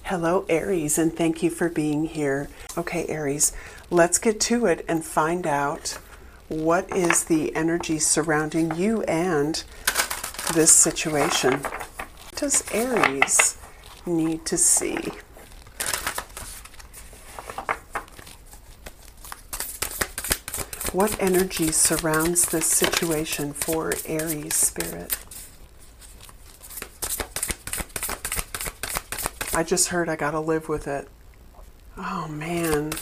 Hello, Aries, and thank you for being here. Okay, Aries, let's get to it and find out what is the energy surrounding you and this situation. What does Aries need to see? What energy surrounds this situation for Aries spirit? I just heard I gotta live with it. Oh man.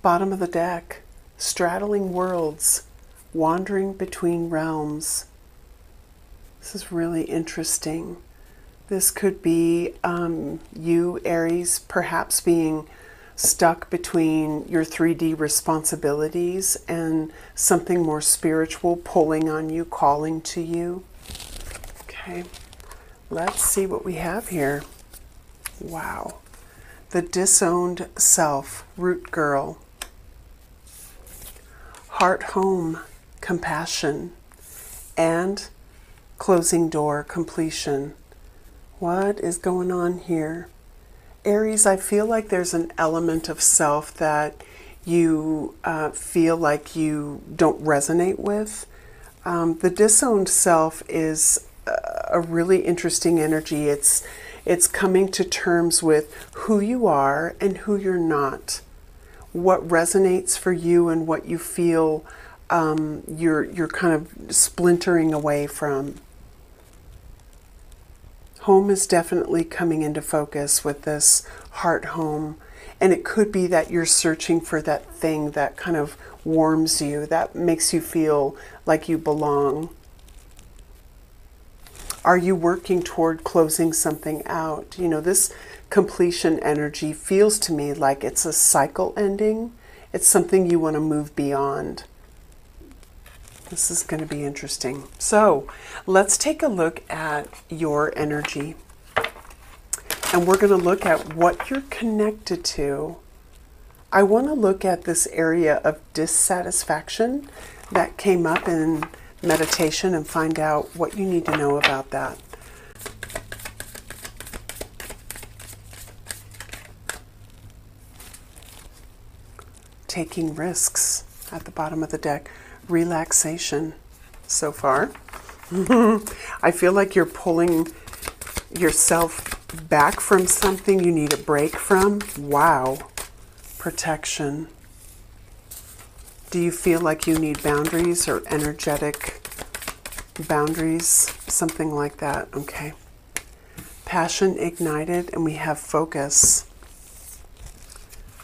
Bottom of the deck, straddling worlds, wandering between realms. This is really interesting. This could be you, Aries, perhaps being stuck between your 3D responsibilities and something more spiritual pulling on you, calling to you. Okay, let's see what we have here. Wow. The disowned self, root girl. Heart home, compassion, and closing door, completion. What is going on here? Aries, I feel like there's an element of self that you feel like you don't resonate with. The disowned self is a really interesting energy. It's coming to terms with who you are and who you're not. What resonates for you and what you feel you're kind of splintering away from. Home is definitely coming into focus with this heart home. And it could be that you're searching for that thing that kind of warms you, that makes you feel like you belong. Are you working toward closing something out? You know, this completion energy feels to me like it's a cycle ending. It's something you want to move beyond. This is going to be interesting. So let's take a look at your energy. And we're going to look at what you're connected to. I want to look at this area of dissatisfaction that came up in meditation and find out what you need to know about that. Taking risks at the bottom of the deck. Relaxation so far. I feel like you're pulling yourself back from something you need a break from. Wow. Protection. Do you feel like you need boundaries or energetic boundaries? Something like that. Okay. Passion ignited, and we have focus.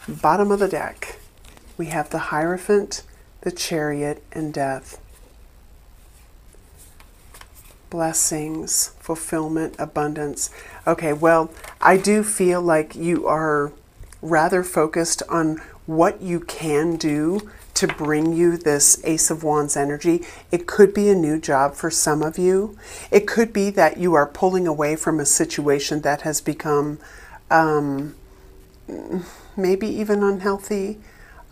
Bottom of the deck. We have the Hierophant, the Chariot, and Death. Blessings, fulfillment, abundance. Okay, well, I do feel like you are rather focused on what you can do to bring you this Ace of Wands energy. It could be a new job for some of you. It could be that you are pulling away from a situation that has become maybe even unhealthy.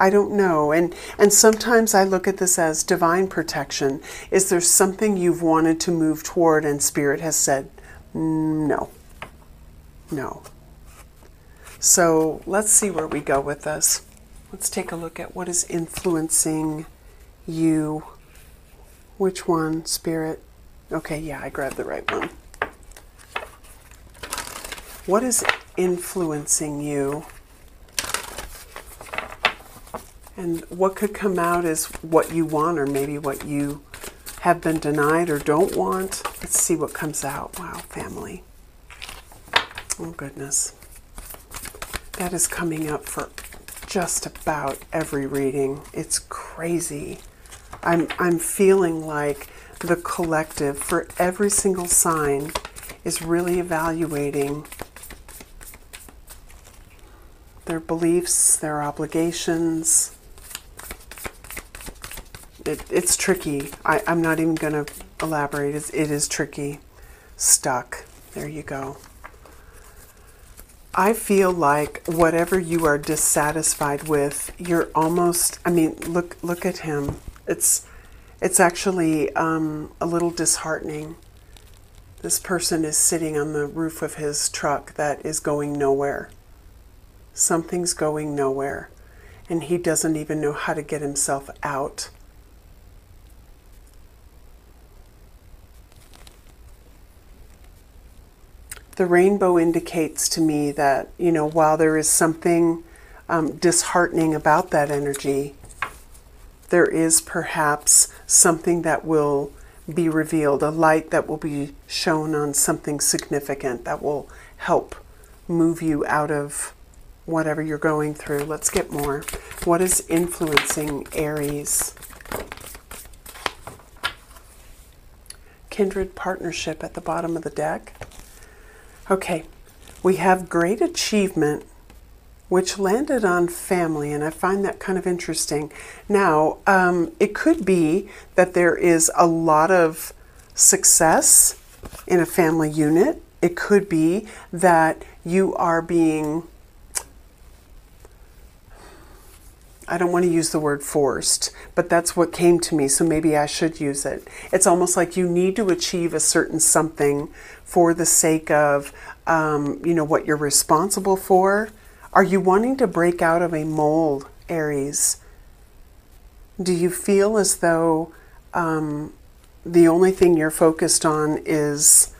I don't know. And sometimes I look at this as divine protection. Is there something you've wanted to move toward and Spirit has said, no, no. So let's see where we go with this. Let's take a look at what is influencing you. Which one, Spirit? Okay, yeah, I grabbed the right one. What is influencing you? And what could come out is what you want or maybe what you have been denied or don't want. Let's see what comes out. Wow, family. Oh, goodness. That is coming up for just about every reading. It's crazy. I'm feeling like the collective for every single sign is really evaluating their beliefs, their obligations. It's tricky. I'm not even going to elaborate. It is tricky. Stuck. There you go. I feel like whatever you are dissatisfied with, you're almost, I mean, look at him. It's actually a little disheartening. This person is sitting on the roof of his truck that is going nowhere. Something's going nowhere, and he doesn't even know how to get himself out. The rainbow indicates to me that, while there is something disheartening about that energy, there is perhaps something that will be revealed, a light that will be shown on something significant that will help move you out of whatever you're going through. Let's get more. What is influencing Aries? Kindred partnership at the bottom of the deck. Okay, we have great achievement, which landed on family, and I find that kind of interesting. Now, it could be that there is a lot of success in a family unit. It could be that you are being, I don't want to use the word forced, but that's what came to me, so maybe I should use it. It's almost like you need to achieve a certain something for the sake of, what you're responsible for. Are you wanting to break out of a mold, Aries? Do you feel as though the only thing you're focused on is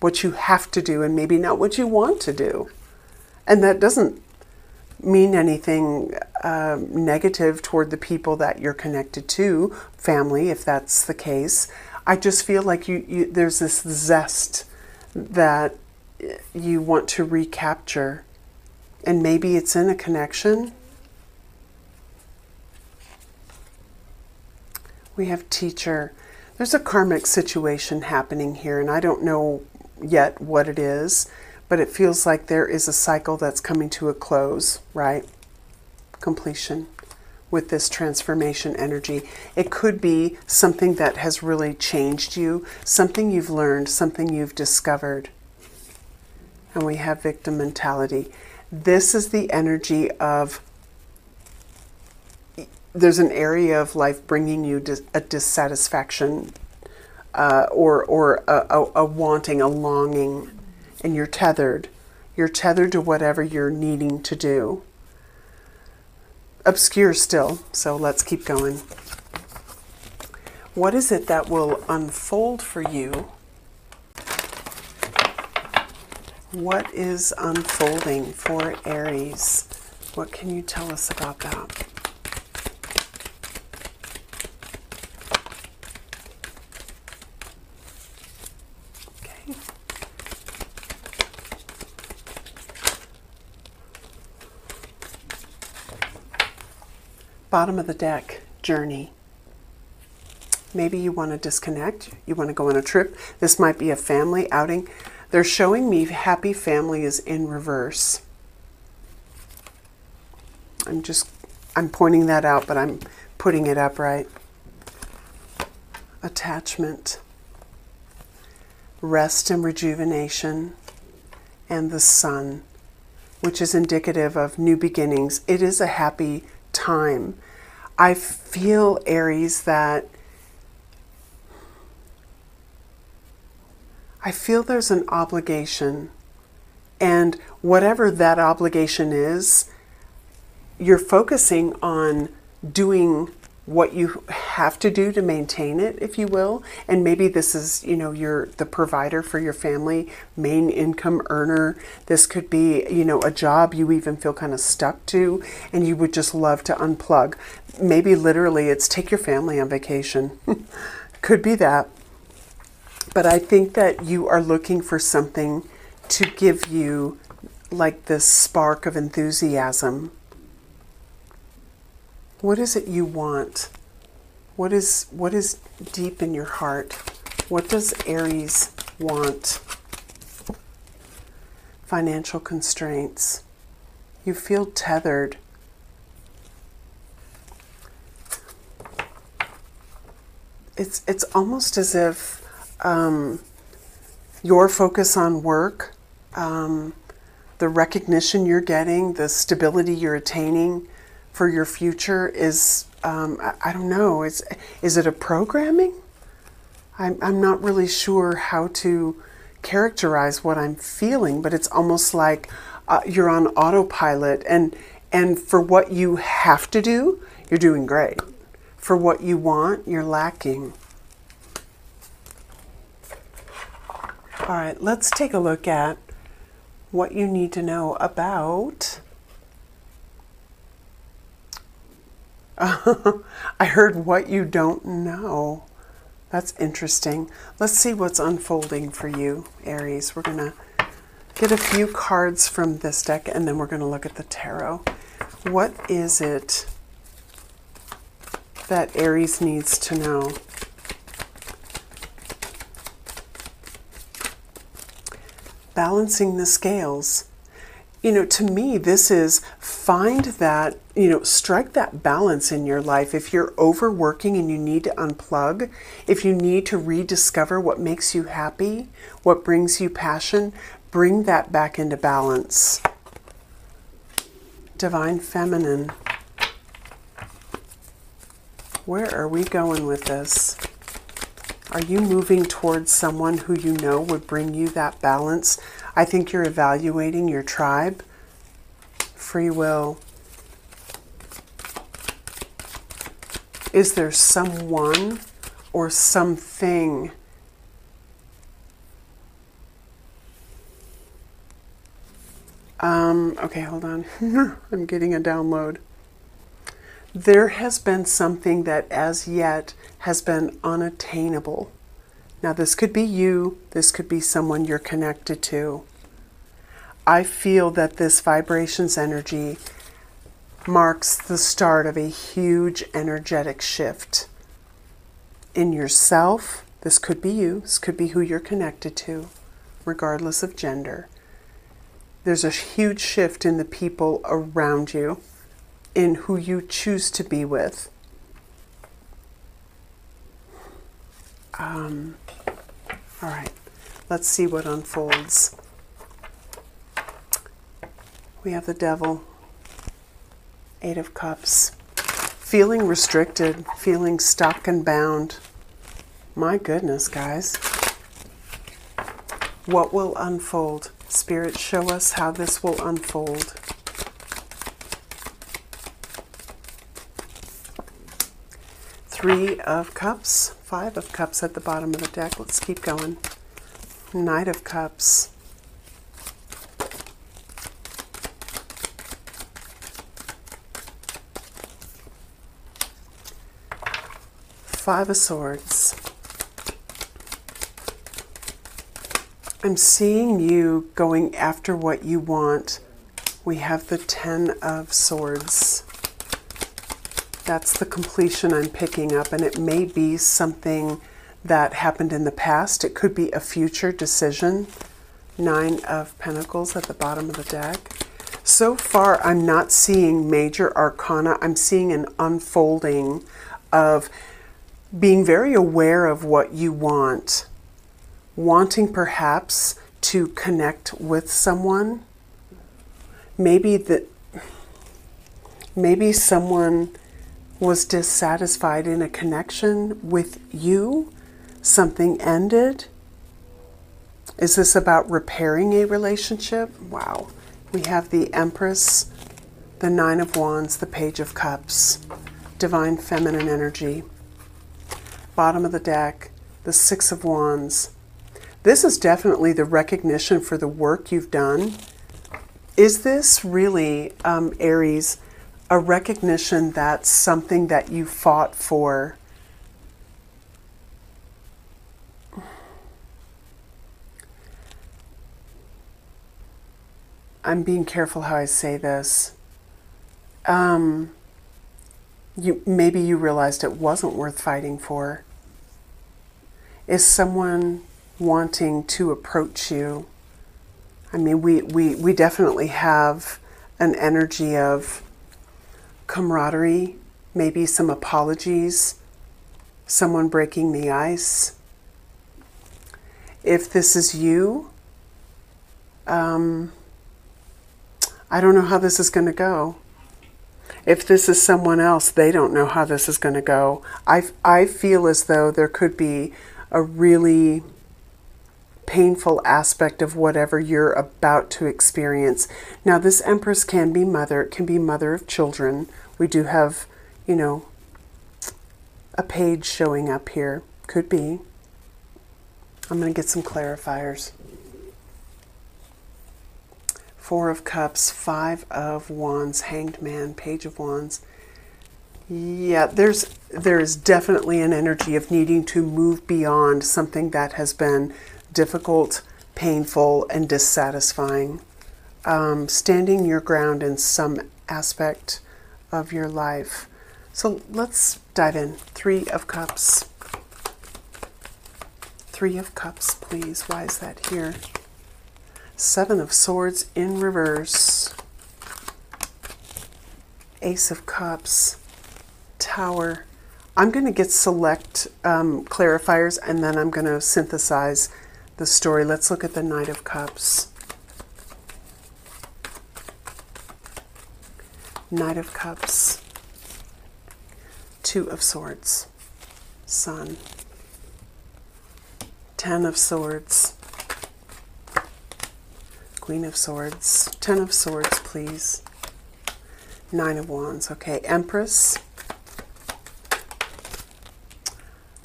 what you have to do and maybe not what you want to do? And that doesn't mean anything negative toward the people that you're connected to, family, if that's the case. I just feel like there's this zest that you want to recapture, and maybe it's in a connection. We have teacher. There's a karmic situation happening here, and I don't know yet what it is, but it feels like there is a cycle that's coming to a close, right? Completion with this transformation energy. It could be something that has really changed you, something you've learned, something you've discovered. And we have victim mentality. This is the energy of, there's an area of life bringing you a dissatisfaction or a wanting, a longing, and you're tethered. You're tethered to whatever you're needing to do. Obscure still, so let's keep going. What is it that will unfold for you? What is unfolding for Aries? What can you tell us about that? Okay. Bottom of the deck, journey. Maybe you want to disconnect. You want to go on a trip. This might be a family outing. They're showing me happy family is in reverse. I'm pointing that out, but I'm putting it up right. Attachment, rest and rejuvenation, and the sun, which is indicative of new beginnings. It is a happy time. I feel, Aries, that I feel there's an obligation, and whatever that obligation is, you're focusing on doing what you have to do to maintain it, if you will. And maybe this is, you're the provider for your family, main income earner. This could be, a job you even feel kind of stuck to, and you would just love to unplug. Maybe literally it's take your family on vacation. Could be that. But I think that you are looking for something to give you like this spark of enthusiasm. What is it you want? What is deep in your heart? What does Aries want? Financial constraints. You feel tethered. It's almost as if your focus on work the recognition you're getting, the stability you're attaining for your future is, I don't know, is it a programming? I'm not really sure how to characterize what I'm feeling, but it's almost like you're on autopilot, and for what you have to do, you're doing great. For what you want, you're lacking. All right, let's take a look at what you need to know about... I heard what you don't know. That's interesting. Let's see what's unfolding for you, Aries. We're going to get a few cards from this deck, and then we're going to look at the tarot. What is it that Aries needs to know? Balancing the scales. You know, to me, this is find that, strike that balance in your life. If you're overworking and you need to unplug, if you need to rediscover what makes you happy, what brings you passion, bring that back into balance. Divine Feminine. Where are we going with this? Are you moving towards someone who you know would bring you that balance? I think you're evaluating your tribe. Free will. Is there someone or something? Okay, hold on. I'm getting a download. There has been something that as yet has been unattainable. Now, this could be you. This could be someone you're connected to. I feel that this vibrations energy marks the start of a huge energetic shift in yourself. This could be you. This could be who you're connected to, regardless of gender. There's a huge shift in the people around you, in who you choose to be with. All right, let's see what unfolds. We have the Devil, Eight of Cups. Feeling restricted, feeling stuck and bound. My goodness, guys. What will unfold? Spirit, show us how this will unfold. Three of Cups, Five of Cups at the bottom of the deck. Let's keep going. Knight of Cups. Five of Swords. I'm seeing you going after what you want. We have the Ten of Swords. That's the completion I'm picking up, and it may be something that happened in the past. It could be a future decision. Nine of Pentacles at the bottom of the deck. So far, I'm not seeing major arcana. I'm seeing an unfolding of being very aware of what you want. Wanting perhaps to connect with someone. Maybe someone was dissatisfied in a connection with you. Something ended. Is this about repairing a relationship? Wow. We have the Empress, the Nine of Wands, the Page of Cups, Divine Feminine energy. Bottom of the deck, the Six of Wands. This is definitely the recognition for the work you've done. Is this really, Aries, a recognition that something that you fought for I'm being careful how I say this. Maybe you realized it wasn't worth fighting for. Is someone wanting to approach you? I mean, we definitely have an energy of camaraderie, maybe some apologies, someone breaking the ice. If this is you, I don't know how this is going to go. If this is someone else, they don't know how this is going to go. I feel as though there could be a really painful aspect of whatever you're about to experience. Now, this Empress can be mother. It can be mother of children. We do have, you know, a page showing up here. Could be. I'm going to get some clarifiers. Four of Cups, Five of Wands, Hanged Man, Page of Wands. Yeah, there's definitely an energy of needing to move beyond something that has been difficult, painful, and dissatisfying. Standing your ground in some aspect of your life. So let's dive in. Three of Cups. Three of Cups, please. Why is that here? Seven of Swords in reverse. Ace of Cups. Tower. I'm going to get select clarifiers, and then I'm going to synthesize the story. Let's look at the Knight of Cups. Knight of Cups. Two of Swords. Sun. Ten of Swords. Queen of Swords. Ten of Swords, please. Nine of Wands. Okay, Empress.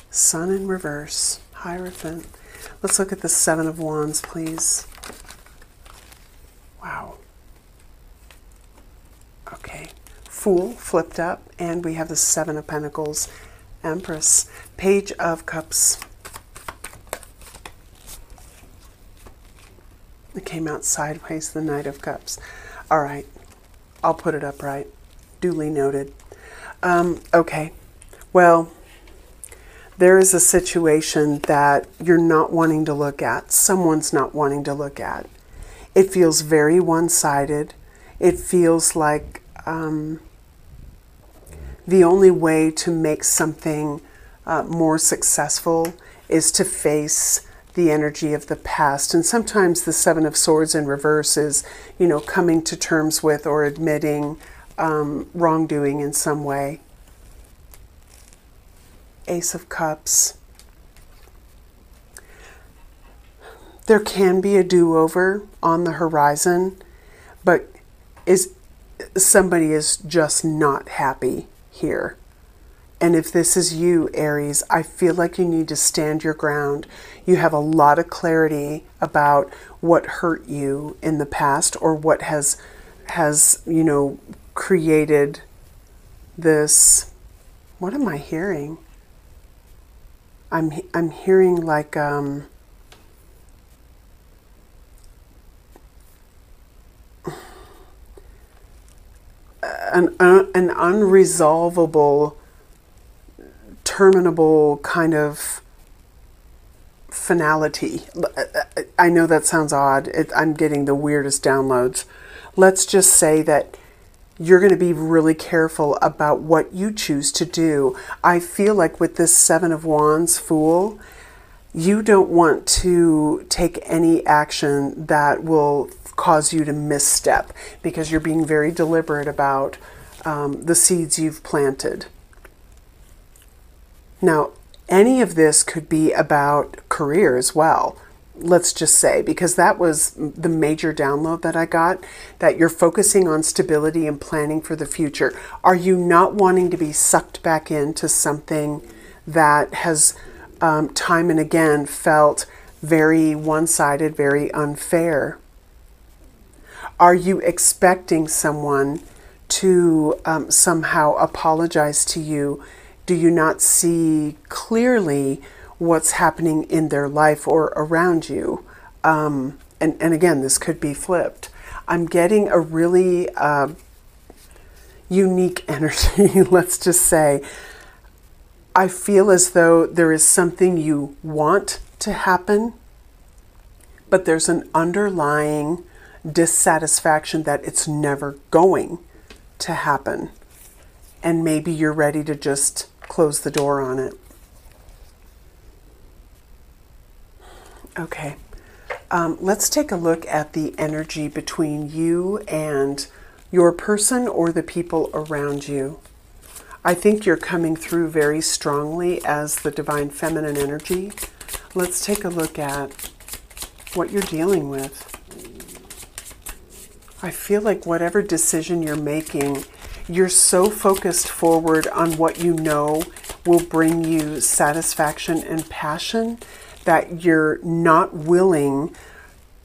Sun in reverse. Hierophant. Let's look at the Seven of Wands, please. Wow. Okay. Fool flipped up, and we have the Seven of Pentacles. Empress. Page of Cups. It came out sideways, the Knight of Cups. All right. I'll put it up right. Duly noted. Okay. Well, there is a situation that you're not wanting to look at. Someone's not wanting to look at. It feels very one-sided. It feels like the only way to make something more successful is to face the energy of the past. And sometimes the Seven of Swords in reverse is, you know, coming to terms with or admitting wrongdoing in some way. Ace of Cups. There can be a do-over on the horizon, but somebody is just not happy here. And if this is you, Aries, I feel like you need to stand your ground. You have a lot of clarity about what hurt you in the past, or what has you know, created this. What am I hearing? I'm hearing like an unresolvable, terminable kind of finality. I know that sounds odd. I'm getting the weirdest downloads. Let's just say that you're going to be really careful about what you choose to do. I feel like with this Seven of Wands, Fool, you don't want to take any action that will cause you to misstep, because you're being very deliberate about the seeds you've planted. Now, any of this could be about career as well. Let's just say, because that was the major download that I got, that you're focusing on stability and planning for the future. Are you not wanting to be sucked back into something that has time and again felt very one-sided, very unfair? Are you expecting someone to somehow apologize to you? Do you not see clearly what's happening in their life or around you? And again, this could be flipped. I'm getting a really unique energy, let's just say. I feel as though there is something you want to happen, but there's an underlying dissatisfaction that it's never going to happen. And maybe you're ready to just close the door on it. Okay, Let's take a look at the energy between you and your person or the people around you. I think you're coming through very strongly as the divine feminine energy. Let's take a look at what you're dealing with. I feel like whatever decision you're making, you're so focused forward on what you know will bring you satisfaction and passion that you're not willing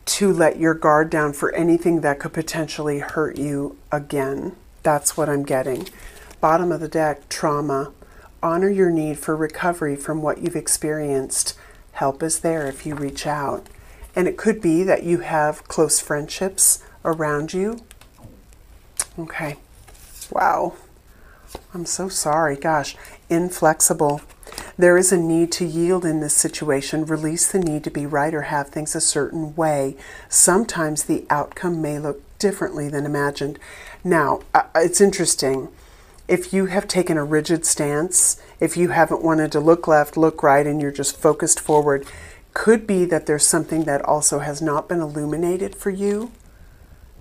to let your guard down for anything that could potentially hurt you again. That's what I'm getting. Bottom of the deck, trauma. Honor your need for recovery from what you've experienced. Help is there if you reach out. And it could be that you have close friendships around you. Okay. Wow. I'm so sorry. Gosh. Inflexible. There is a need to yield in this situation. Release the need to be right or have things a certain way. Sometimes the outcome may look differently than imagined. Now, it's interesting. If you have taken a rigid stance, if you haven't wanted to look left, look right, and you're just focused forward, could be that there's something that also has not been illuminated for you,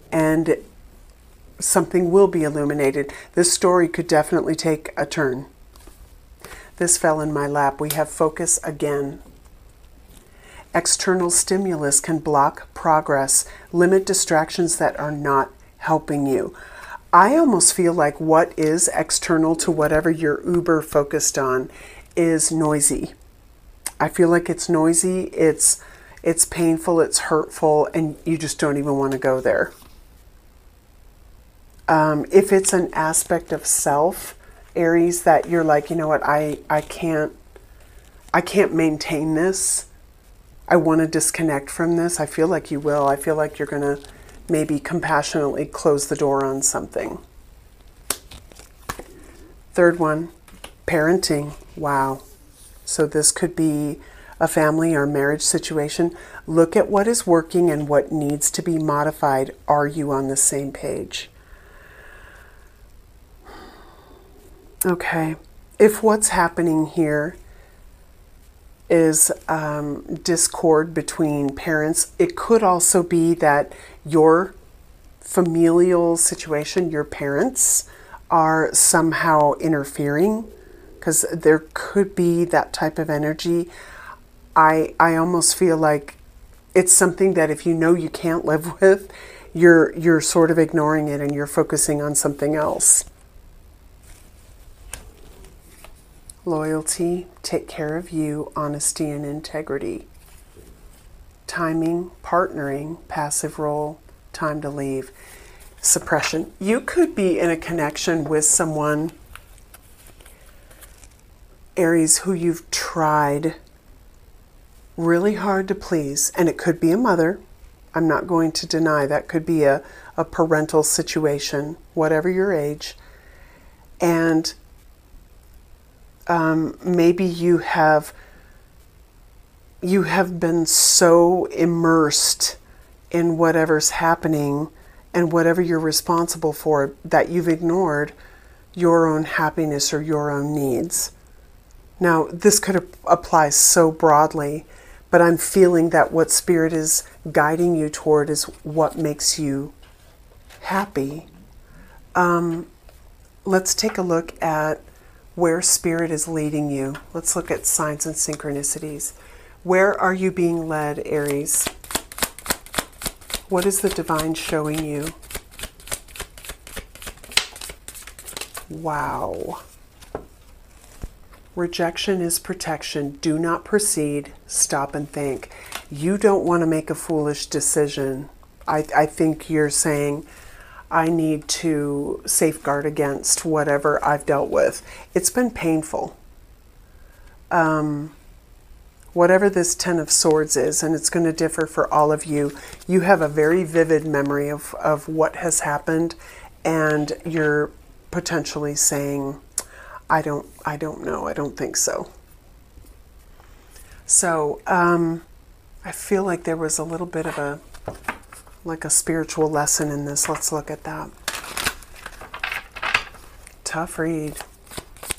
and something will be illuminated. This story could definitely take a turn. This fell in my lap. We have focus again. External stimulus can block progress, limit distractions that are not helping you. I almost feel like what is external to whatever you're uber focused on is noisy. I feel like it's noisy, it's painful, it's hurtful, and you just don't even want to go there. If it's an aspect of self, Aries, that you're like, you know what, I can't maintain this. I want to disconnect from this. I feel like you will. I feel like you're going to maybe compassionately close the door on something. Third one, parenting. Wow. So this could be a family or marriage situation. Look at what is working and what needs to be modified. Are you on the same page? Okay. If what's happening here is discord between parents, it could also be that your familial situation, your parents, are somehow interfering, because there could be that type of energy. I almost feel like it's something that if you know you can't live with, you're sort of ignoring it and you're focusing on something else. Loyalty, take care of you, honesty and integrity. Timing, partnering, passive role, time to leave. Suppression. You could be in a connection with someone, Aries, who you've tried really hard to please. And it could be a mother. I'm not going to deny that could be a parental situation, whatever your age. And maybe you have been so immersed in whatever's happening and whatever you're responsible for that you've ignored your own happiness or your own needs. Now, this could apply so broadly, but I'm feeling that what Spirit is guiding you toward is what makes you happy. Let's take a look at where Spirit is leading you. Let's look at signs and synchronicities. Where are you being led, Aries? What is the divine showing you? Wow. Rejection is protection. Do not proceed. Stop and think. You don't want to make a foolish decision. I think you're saying, I need to safeguard against whatever I've dealt with. It's been painful. Whatever this Ten of Swords is, and it's going to differ for all of you, you have a very vivid memory of what has happened, and you're potentially saying, I don't know, I don't think so. So I feel like there was a little bit of a spiritual lesson in this. Let's look at that. Tough read.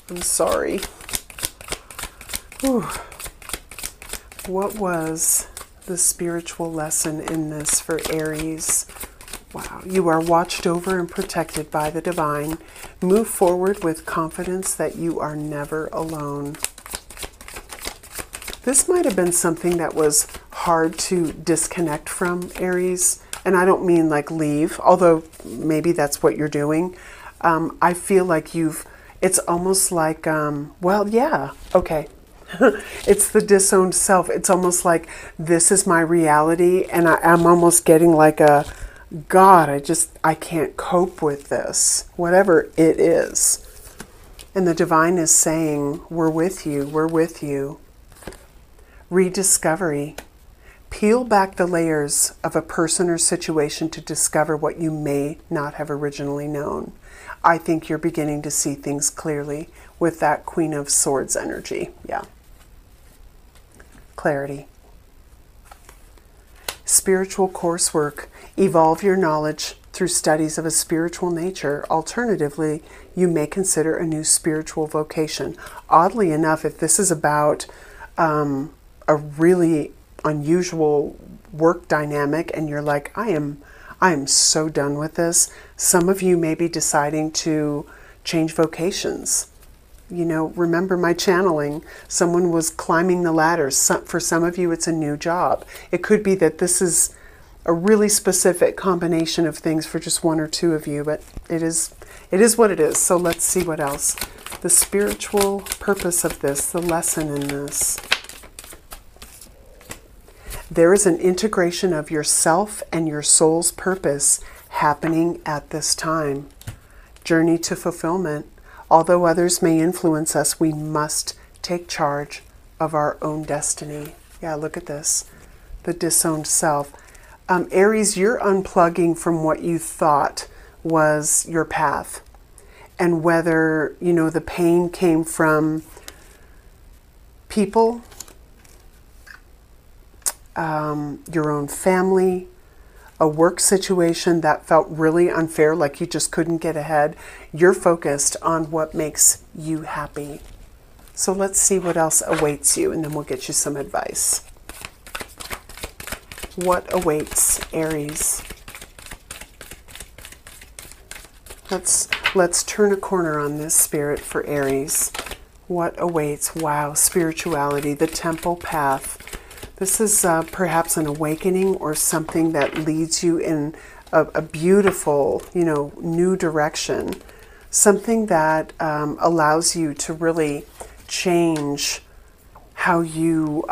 I'm sorry. Whew. What was the spiritual lesson in this for Aries. Wow, you are watched over and protected by the divine. Move forward with confidence that you are never alone. This might have been something that was hard to disconnect from, Aries. And I don't mean like leave, although maybe that's what you're doing. I feel like it's almost like, well, yeah, okay. It's the disowned self. It's almost like this is my reality, and I'm almost getting like a, God, I can't cope with this, whatever it is. And the divine is saying, we're with you, we're with you. Rediscovery. Peel back the layers of a person or situation to discover what you may not have originally known. I think you're beginning to see things clearly with that Queen of Swords energy. Yeah. Clarity. Spiritual coursework. Evolve your knowledge through studies of a spiritual nature. Alternatively, you may consider a new spiritual vocation. Oddly enough, if this is about a really unusual work dynamic and you're like, I am so done with this, some of you may be deciding to change vocations. You know, remember my channeling, someone was climbing the ladders. For some of you, it's a new job. It could be that this is a really specific combination of things for just one or two of you, but it is what it is. So let's see what else. The spiritual purpose of this, the lesson in this. There is an integration of yourself and your soul's purpose happening at this time. Journey to fulfillment. Although others may influence us, we must take charge of our own destiny. Yeah, look at this. The disowned self. Aries, you're unplugging from what you thought was your path. And whether, you know, the pain came from people, your own family, a work situation that felt really unfair, like you just couldn't get ahead. You're focused on what makes you happy. So let's see what else awaits you, and then we'll get you some advice. What awaits Aries? Let's turn a corner on this, Spirit, for Aries. What awaits? Wow, spirituality, the temple path. This is perhaps an awakening or something that leads you in a beautiful, you know, new direction. Something that allows you to really change how you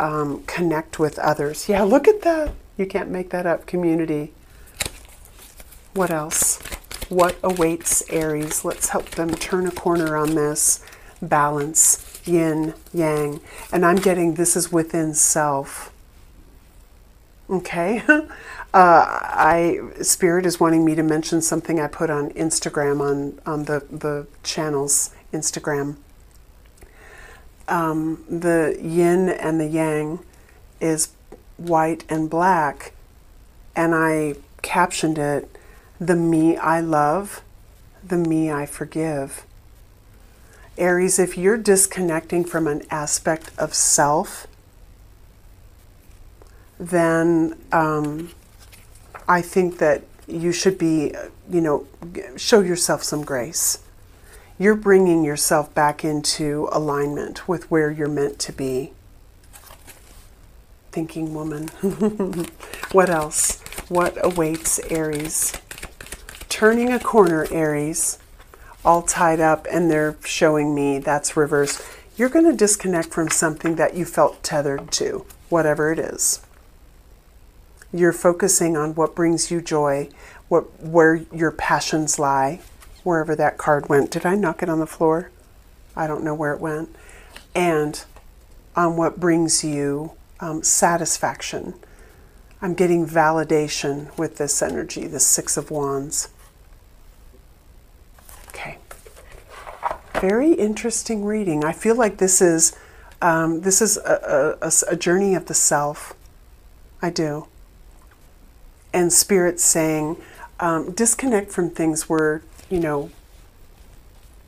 connect with others. Yeah, look at that. You can't make that up, community. What else? What awaits Aries? Let's help them turn a corner on this. Balance, yin, yang. And I'm getting this is within self. Okay. Spirit is wanting me to mention something I put on Instagram, on the channel's Instagram. The yin and the yang is white and black, and I captioned it, the me I love, the me I forgive. Aries, if you're disconnecting from an aspect of self, then I think that you should be, you know, show yourself some grace. You're bringing yourself back into alignment with where you're meant to be. Thinking woman. What else? What awaits Aries? Turning a corner, Aries. All tied up, and they're showing me that's reverse. You're going to disconnect from something that you felt tethered to, whatever it is. You're focusing on what brings you joy, where your passions lie, wherever that card went. Did I knock it on the floor? I don't know where it went. And on what brings you satisfaction. I'm getting validation with this energy, the Six of Wands. Okay. Very interesting reading. I feel like this is a journey of the self. I do. And Spirit's saying, disconnect from things we're, you know,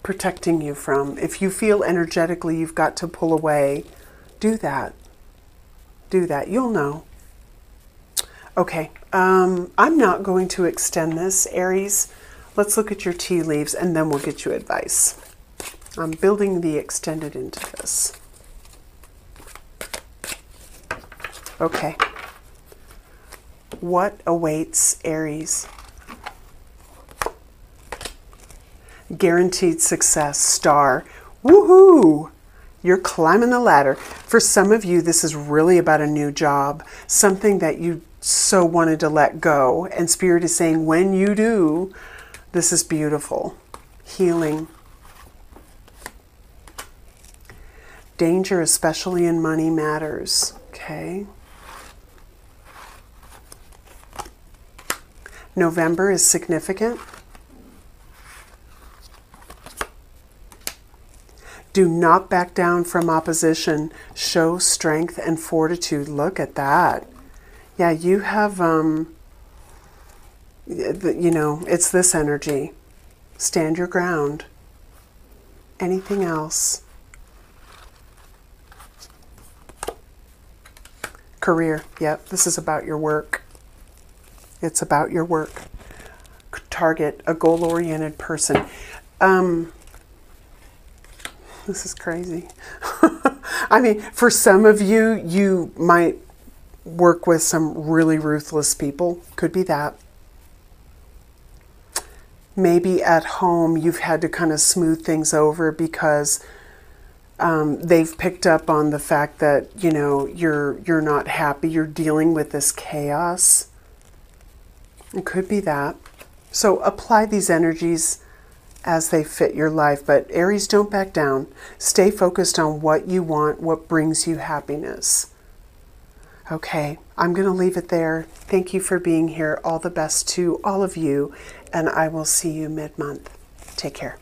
protecting you from. If you feel energetically you've got to pull away, do that. Do that. You'll know. Okay, I'm not going to extend this, Aries. Let's look at your tea leaves and then we'll get you advice. I'm building the extended into this. Okay. What awaits Aries? Guaranteed success, star. Woohoo! You're climbing the ladder. For some of you, this is really about a new job, something that you so wanted to let go. And Spirit is saying, when you do, this is beautiful. Healing. Danger, especially in money matters. Okay. November is significant. Do not back down from opposition. Show strength and fortitude. Look at that. Yeah, you have, it's this energy. Stand your ground. Anything else? Career. Yep, this is about your work. It's about your work. Target a goal-oriented person. This is crazy. I mean, for some of you, you might work with some really ruthless people. Could be that. Maybe at home, you've had to kind of smooth things over because they've picked up on the fact that, you know, you're not happy. You're dealing with this chaos. It could be that. So apply these energies as they fit your life. But Aries, don't back down. Stay focused on what you want, what brings you happiness. Okay, I'm going to leave it there. Thank you for being here. All the best to all of you, and I will see you mid-month. Take care.